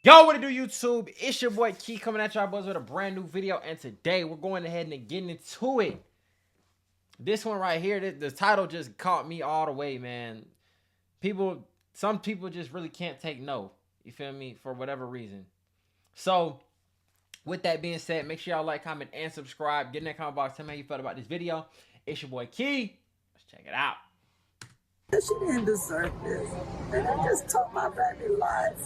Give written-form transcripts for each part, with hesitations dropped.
Yo, what it do, YouTube? It's your boy Key coming at y'all boys with a brand new video, and today we're going ahead and getting into it. This one right here, the title just caught me all the way, man. Some people just really can't take no. You feel me? For whatever reason. So, with that being said, make sure y'all like, comment, and subscribe. Get in that comment box. Tell me how you felt about this video. It's your boy Key. Let's check it out. She didn't deserve this. And I just took my baby life.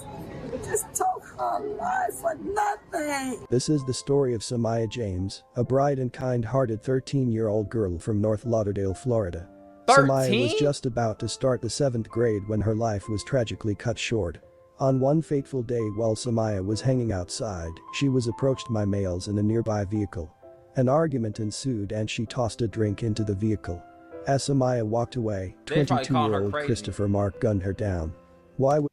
Just took her life for nothing. This is the story of Samaya James, a bright and kind-hearted 13-year-old girl from North Lauderdale, Florida. 13? Samaya was just about to start the 7th grade when her life was tragically cut short. On one fateful day while Samaya was hanging outside, she was approached by males in a nearby vehicle. An argument ensued and she tossed a drink into the vehicle. As Samaya walked away, 22-year-old Christopher Mark gunned her down. Why would...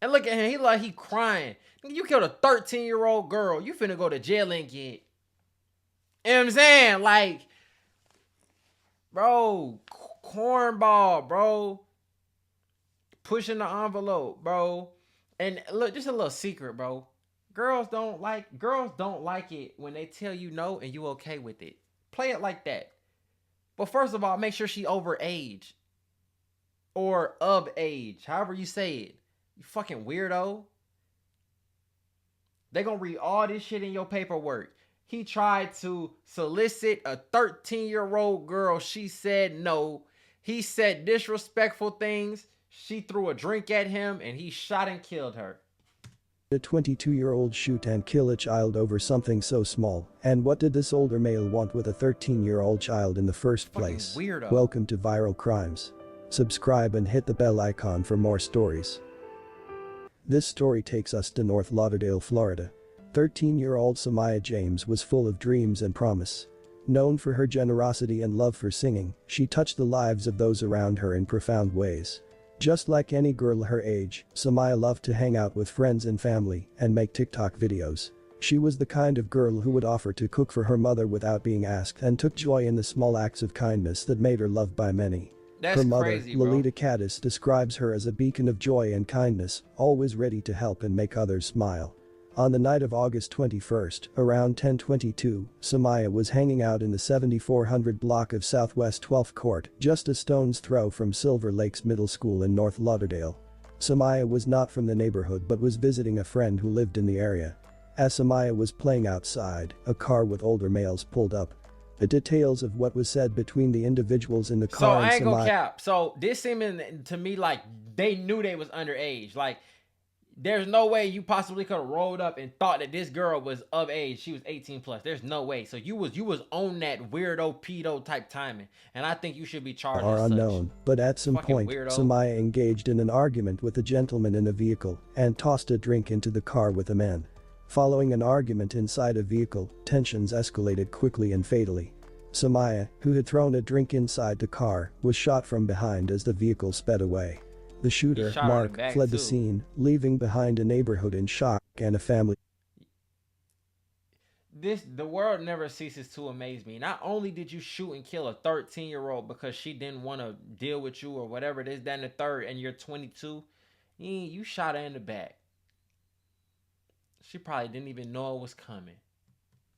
And look at him, he crying. You killed a 13-year-old girl. You finna go to jail and get. You know what I'm saying? Like, bro, cornball, bro. Pushing the envelope, bro. And look, just a little secret, bro. Girls don't like it when they tell you no and you okay with it. Play it like that. But first of all, make sure she over age. Or of age. However you say it. You fucking weirdo. They gonna read all this shit in your paperwork. He tried to solicit a 13-year-old girl. She said no. He said disrespectful things. She threw a drink at him and he shot and killed her. A 22-year-old shoot and kill a child over something so small? And what did this older male want with a 13-year-old child in the first place? Weirdo. Welcome to Viral Crimes. Subscribe and hit the bell icon for more stories. This story takes us to North Lauderdale, Florida. 13-year-old Samaya James was full of dreams and promise. Known for her generosity and love for singing, she touched the lives of those around her in profound ways. Just like any girl her age, Samaya loved to hang out with friends and family and make TikTok videos. She was the kind of girl who would offer to cook for her mother without being asked and took joy in the small acts of kindness that made her loved by many. That's her mother, crazy, bro. Lolita Caddis, describes her as a beacon of joy and kindness, always ready to help and make others smile. On the night of August 21st, around 10:22, Samaya was hanging out in the 7400 block of Southwest 12th Court, just a stone's throw from Silver Lakes Middle School in North Lauderdale. Samaya was not from the neighborhood but was visiting a friend who lived in the area. As Samaya was playing outside, a car with older males pulled up. The details of what was said between the individuals in the car so and I ain't gonna Samaya... cap. So this seeming to me like they knew they was underage. Like, there's no way you possibly could have rolled up and thought that this girl was of age. She was 18 plus. There's no way. So you was on that weirdo pedo type timing, and I think you should be charged. Are as unknown, such. but at some Fucking point, weirdo. Samaya engaged in an argument with a gentleman in a vehicle and tossed a drink into the car with a man. Following an argument inside a vehicle, tensions escalated quickly and fatally. Samaya, who had thrown a drink inside the car, was shot from behind as the vehicle sped away. The shooter, Mark, fled the scene, leaving behind a neighborhood in shock and a family. The world never ceases to amaze me. Not only did you shoot and kill a 13-year-old because she didn't want to deal with you or whatever it is, then the third, and you're 22, you shot her in the back. She probably didn't even know it was coming.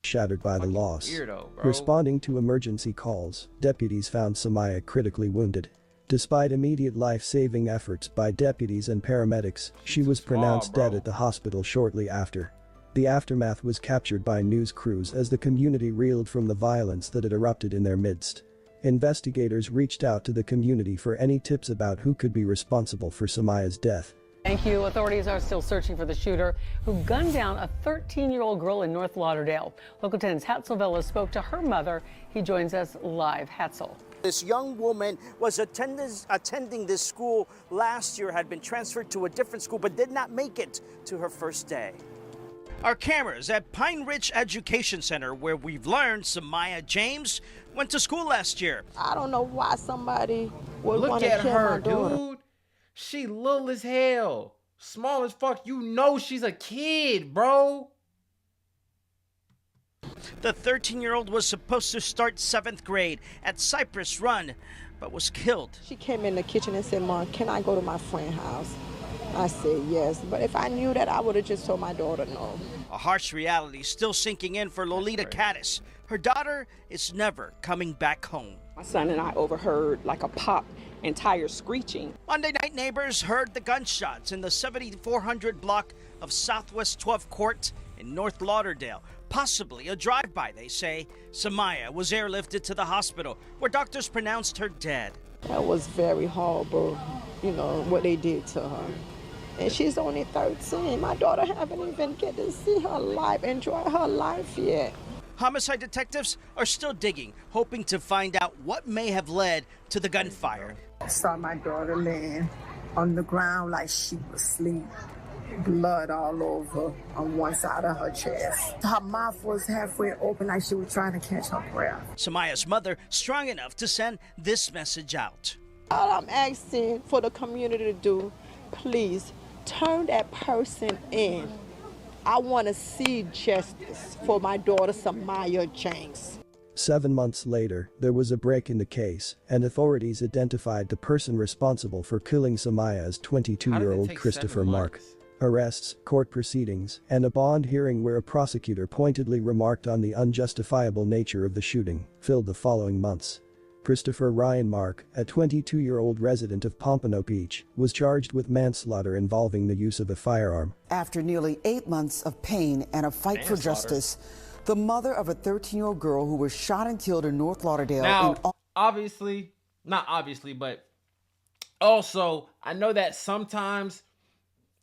Shattered by the loss. Weirdo, bro. Responding to emergency calls, deputies found Samaya critically wounded. Despite immediate life-saving efforts by deputies and paramedics, she was pronounced dead at the hospital shortly after. The aftermath was captured by news crews as the community reeled from the violence that had erupted in their midst. Investigators reached out to the community for any tips about who could be responsible for Samaya's death. Thank you. Authorities are still searching for the shooter who gunned down a 13-year-old girl in North Lauderdale. Local 10's Hatzel Vela spoke to her mother. He joins us live. Hatzel. This young woman was attending this school last year, had been transferred to a different school, but did not make it to her first day. Our cameras at Pine Ridge Education Center, where we've learned Samaya James went to school last year. I don't know why somebody would Look want to at kill my her, daughter. dude. She little as hell. Small as fuck. You know she's a kid, bro. The 13-year-old was supposed to start 7th grade at Cypress Run, but was killed. She came in the kitchen and said, "Mom, can I go to my friend's house?" I said yes, but if I knew that, I would have just told my daughter no. A harsh reality still sinking in for Lolita Caddis. Her daughter is never coming back home. My son and I overheard like a pop and tires screeching. Monday night, neighbors heard the gunshots in the 7400 block of Southwest 12th Court in North Lauderdale. Possibly a drive-by, they say. Samaya was airlifted to the hospital, where doctors pronounced her dead. That was very horrible, you know, what they did to her. And she's only 13. My daughter haven't even get to see her life, enjoy her life yet. Homicide detectives are still digging, hoping to find out what may have led to the gunfire. I saw my daughter laying on the ground like she was asleep. Blood all over on one side of her chest. Her mouth was halfway open like she was trying to catch her breath. Samaya's mother strong enough to send this message out. All I'm asking for the community to do, please turn that person in. I want to see justice for my daughter, Samaya James. 7 months later, there was a break in the case, and authorities identified the person responsible for killing Samaya as 22-year-old Christopher Mark. Arrests, court proceedings, and a bond hearing where a prosecutor pointedly remarked on the unjustifiable nature of the shooting filled the following months. Christopher Ryan Mark, a 22-year-old resident of Pompano Beach, was charged with manslaughter involving the use of a firearm. After nearly 8 months of pain and a fight for justice, the mother of a 13-year-old girl who was shot and killed in North Lauderdale. Now, obviously, not obviously, but also, I know that sometimes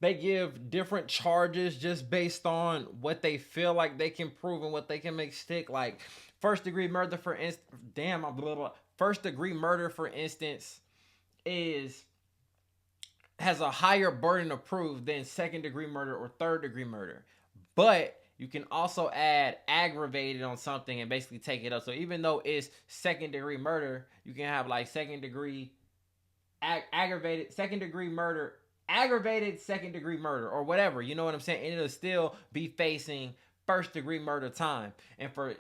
they give different charges just based on what they feel like they can prove and what they can make stick. Like first-degree murder, for instance. First-degree murder, for instance, has a higher burden of proof than second-degree murder or third-degree murder. But you can also add aggravated on something and basically take it up. So even though it's second-degree murder, you can have like second-degree aggravated second-degree murder. Aggravated second-degree murder or whatever, you know what I'm saying? And it'll still be facing first-degree murder time. And for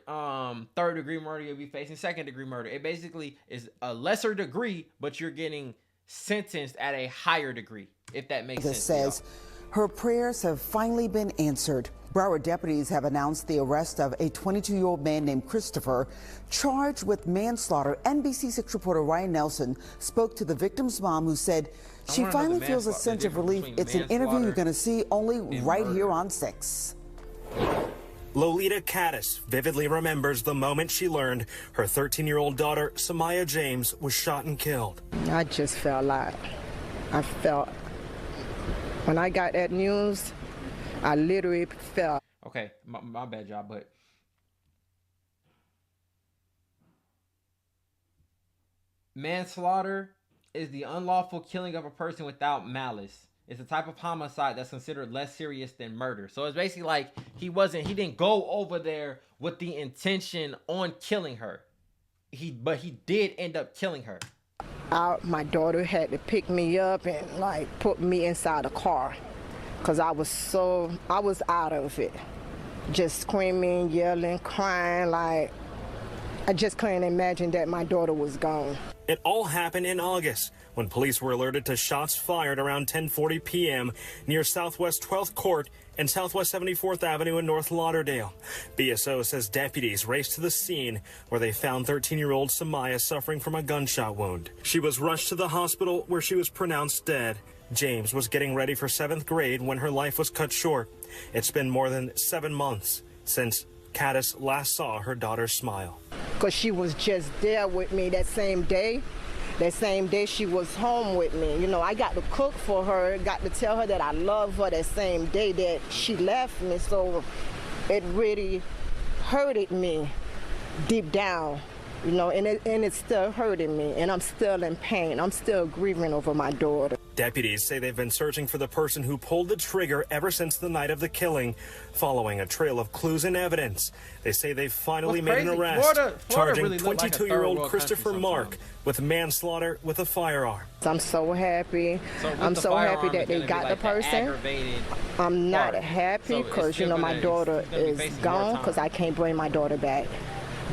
third-degree murder, you'll be facing second-degree murder. It basically is a lesser degree, but you're getting sentenced at a higher degree, if that makes sense. This says her prayers have finally been answered. Broward deputies have announced the arrest of a 22-year-old man named Christopher, charged with manslaughter. NBC6 reporter Ryan Nelson spoke to the victim's mom, who said she finally feels a sense of relief. It's an interview you're going to see only right here on 6. Lolita Caddis vividly remembers the moment she learned her 13-year-old daughter, Samaya James, was shot and killed. I just felt when I got that news, I literally felt. Okay, my bad, y'all, but manslaughter is the unlawful killing of a person without malice. It's a type of homicide that's considered less serious than murder. So it's basically like he didn't go over there with the intention on killing her. But he did end up killing her. My daughter had to pick me up and like put me inside a car, because I was out of it. Just screaming, yelling, crying, like I just couldn't imagine that my daughter was gone. It all happened in August, when police were alerted to shots fired around 10:40 p.m. near Southwest 12th Court and Southwest 74th Avenue in North Lauderdale. BSO says deputies raced to the scene, where they found 13-year-old Samaya suffering from a gunshot wound. She was rushed to the hospital, where she was pronounced dead. James was getting ready for 7th grade when her life was cut short. It's been more than 7 months since Caddis last saw her daughter smile. Because she was just there with me that same day. That same day she was home with me. You know, I got to cook for her, got to tell her that I love her that same day that she left me. So it really hurted me deep down, you know, and it's still hurting me, and I'm still in pain. I'm still grieving over my daughter. Deputies say they've been searching for the person who pulled the trigger ever since the night of the killing, following a trail of clues and evidence. They say they've finally made an arrest, charging 22-year-old Christopher Mark with manslaughter with a firearm. I'm so happy. I'm so happy that they got the person. I'm not happy because, you know, my daughter is gone, because I can't bring my daughter back.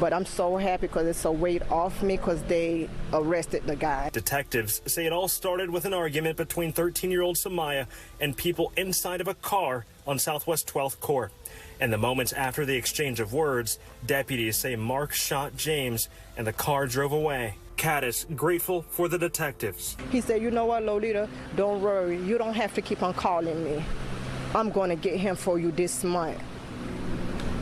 But I'm so happy because it's a weight off me because they arrested the guy. Detectives say it all started with an argument between 13-year-old Samaya and people inside of a car on Southwest 12th Court. And the moments after the exchange of words, deputies say Mark shot James and the car drove away. Caddis grateful for the detectives. He said, you know what, Lolita, don't worry. You don't have to keep on calling me. I'm going to get him for you this month.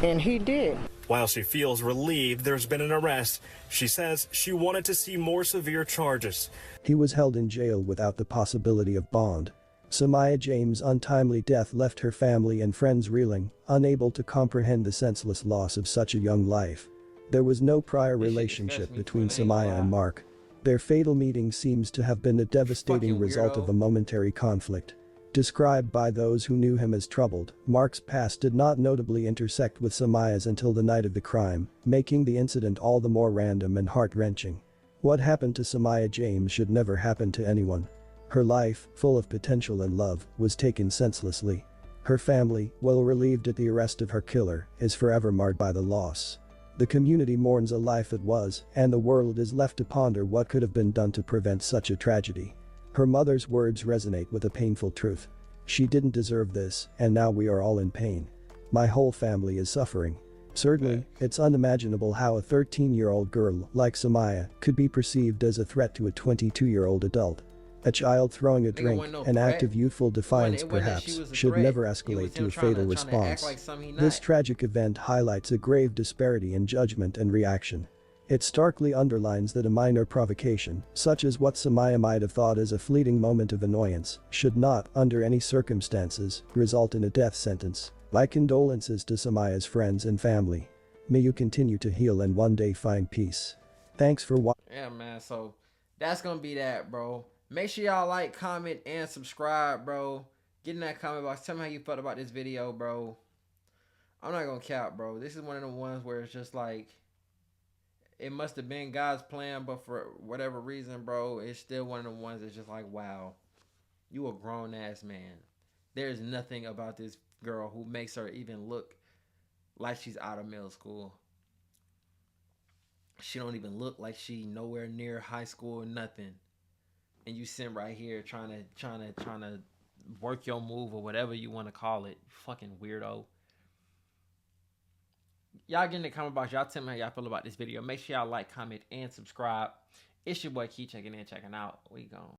And he did. While she feels relieved there's been an arrest, she says she wanted to see more severe charges. He was held in jail without the possibility of bond. Samaya James' untimely death left her family and friends reeling, unable to comprehend the senseless loss of such a young life. There was no prior relationship between Samaya and Mark. Their fatal meeting seems to have been a devastating result of a momentary conflict. Described by those who knew him as troubled, Mark's past did not notably intersect with Samaya's until the night of the crime, making the incident all the more random and heart-wrenching. What happened to Samaya James should never happen to anyone. Her life, full of potential and love, was taken senselessly. Her family, while relieved at the arrest of her killer, is forever marred by the loss. The community mourns a life that was, and the world is left to ponder what could have been done to prevent such a tragedy. Her mother's words resonate with a painful truth. She didn't deserve this, and now we are all in pain. My whole family is suffering. Certainly, it's unimaginable how a 13-year-old girl like Samaya could be perceived as a threat to a 22-year-old adult. A child throwing a drink, an act of youthful defiance perhaps, should never escalate to a fatal response. This tragic event highlights a grave disparity in judgment and reaction. It starkly underlines that a minor provocation, such as what Samaya might have thought as a fleeting moment of annoyance, should not, under any circumstances, result in a death sentence. My condolences to Samaya's friends and family. May you continue to heal and one day find peace. Thanks for watching. Yeah, man. So that's gonna be that, bro. Make sure y'all like, comment, and subscribe, bro. Get in that comment box. Tell me how you felt about this video, bro. I'm not gonna cap, bro. This is one of the ones where it's just like, it must have been God's plan, but for whatever reason, bro, it's still one of the ones that's just like, wow, you a grown-ass man. There's nothing about this girl who makes her even look like she's out of middle school. She don't even look like she nowhere near high school or nothing. And you sitting right here trying to work your move or whatever you want to call it. Fucking weirdo. Y'all get in the comment box. Y'all tell me how y'all feel about this video. Make sure y'all like, comment, and subscribe. It's your boy Key checking in, checking out. We gone.